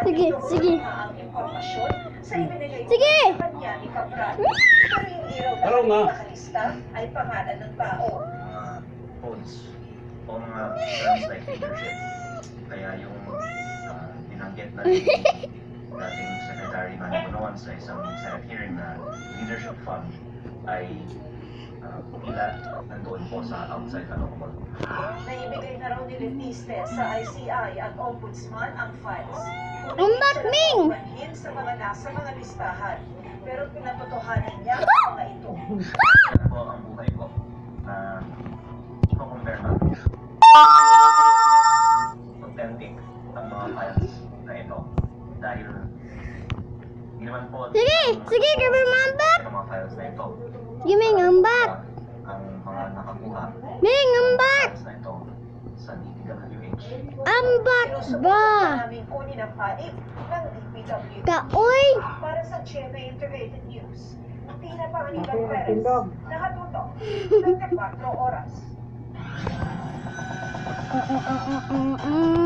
Sige, sige. Sige! Pero nga. Ay pangalan ng tao. Codes o mga terms like leadership. Kaya yung binanggit na dating Secretary Manny Bonoan sa isang Senate hearing na leadership fund ay tila nandoon po sa outside Caloocan. Naibigay na raw ni Letiste sa ICI at Ombudsman ang files. Ming! Sa mga nasa mga listahan. Pero pinatotohanan niya ang mga ito. Kaya po ang buhay ko na i-compare natin. Authentic ang mga files na ito. Dahil hindi naman po Sige, sige, give me my back. ang mga files na ito. Give me ang back. Ang mga nakakuha Ming, ang back. files na ito sa DPWH. Ang back ba? Namin kunin ang panig ng DPWH. Kaoy! Para sa GMA Integrated News, Tina Pangilinan Perez, nakatutok 24 oras.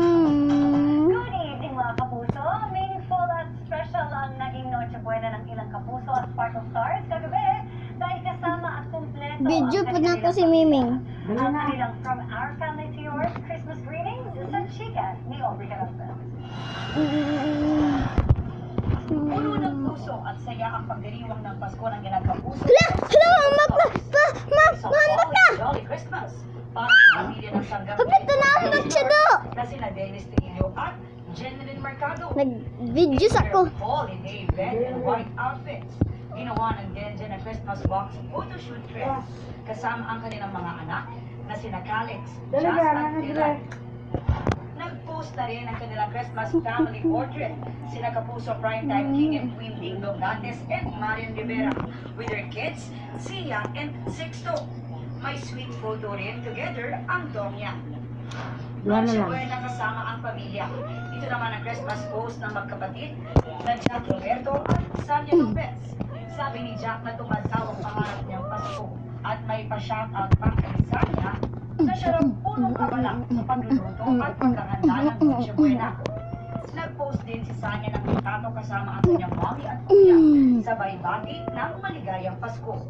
Good evening mga kapuso. Meaningful at special ang naging Noche Buena ng ilang kapuso at Sparkle Stars kagabi dahil kasama at kumpleto Video ang po na ako kanilang si Miming. ang kanilang From Our Family to Yours Christmas Greetings sa chika ni Aubrey Caramba. Puno ng puso at saya ang pagdiriwang ng Pasko ng ilang kapuso. Hala, mama, mama ka! Jolly Christmas para sa pamilya ng Sanggap Kapit na naman siya do! na sina Dennis Trillo at Jeneline Mercado. Nag-videos ako. Holiday red and white outfits. Ginawa ng Denja na Christmas box photoshoot trip. Kasama ang kanilang mga anak na sina Calix, Jazz at Dylan. Nag-post na rin ang kanilang Christmas family portrait. Sina Kapuso Primetime King and Queen Ding Dong Dantes and Marian Rivera with their kids, Sia and Sixto. May sweet photo rin together ang Dongya. Noche Buena kasama ang pamilya. Ito naman ang Christmas post ng magkapatid na Jack Roberto at Sanya Lopez. Sabi ni Jack na tumataw ang pangarap niyang Pasko at may pa-shoutout pang kay Sanya na siya raw punong kabalak sa pagluluto at paghahanda ng Noche Buena. Nag-post din si Sanya ng retrato kasama ang kanyang mommy at kuya sabay bati ng maligayang Pasko.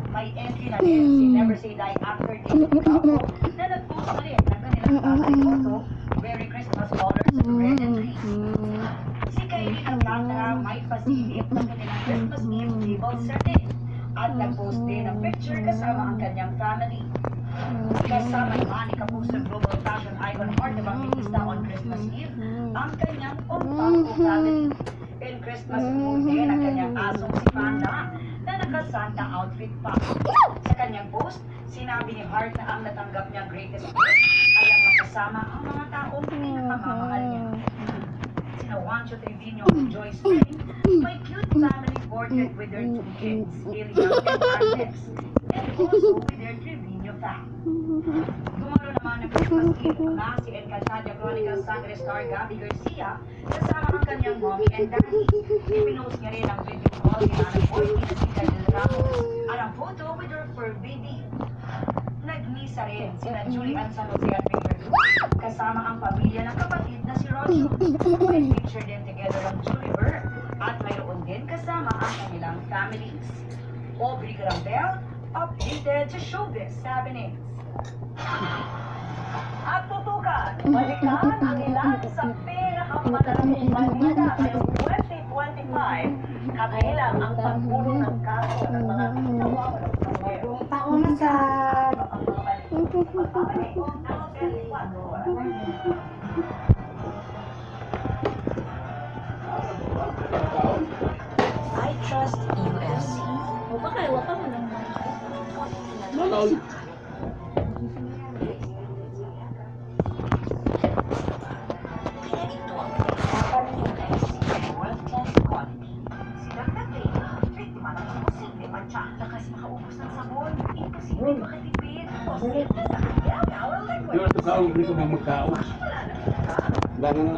May entry na rin si Never Say Die actor David Bravo na nag-post na rin ng kanilang tatay photo wearing Christmas colors red and green. Si Kylie Alcantara may pasilip ng kanilang Christmas Eve table setting at nag-post din ng picture kasama ang kanyang family. Kasama naman ni Kapuso Global Fashion Icon Heart Evangelista on Christmas Eve ang kanyang Ompangko family. In Christmas mood din ang kanyang asong si Panda na naka-Santa outfit pa. Sa kanyang post, sinabi ni Hart na ang natanggap niyang greatest gift ay ang makasama ang mga taong pinakamamahal niya. Sina Juancho Trevino and Joyce Ring, may cute family portrait with their two kids, Ilian and Alex, and also with their Trevino fam. Gumano naman ng Christmas Eve na si Encantadia Chronicles Sangre Star Gabby Garcia kasama ang kanyang mommy and daddy. Ipinost niya rin ang video call ni Ana Boy na si Daniel Ramos at ang photo with her fur baby. Nagmisa rin sina Julian San Jose at Victor Cruz kasama ang pamilya ng kapatid na si Roger. May picture din together ang Julie Burr at mayroon din kasama ang kanilang families. Aubrey Grambel, updated sa showbiz happenings. At tutukan, balikan ang ilan sa pinakamalaking balita ngayong 2025, kabilang ang pagpulong ng kaso ng mga nawawalang pamilya. Taon na sa I trust UFC. o baka iwa ka mo lang. Malol. Kaya ito ang pinag-aaralan ng UFC world-class quality. Silang Katrina, biktima ng imposible matcha. Lakas makaubos ng sabon, imposible makatipid, posible sa kanya, power liquid. Yung ito ka, hindi ko magmagkaos. Wala na. Ganun.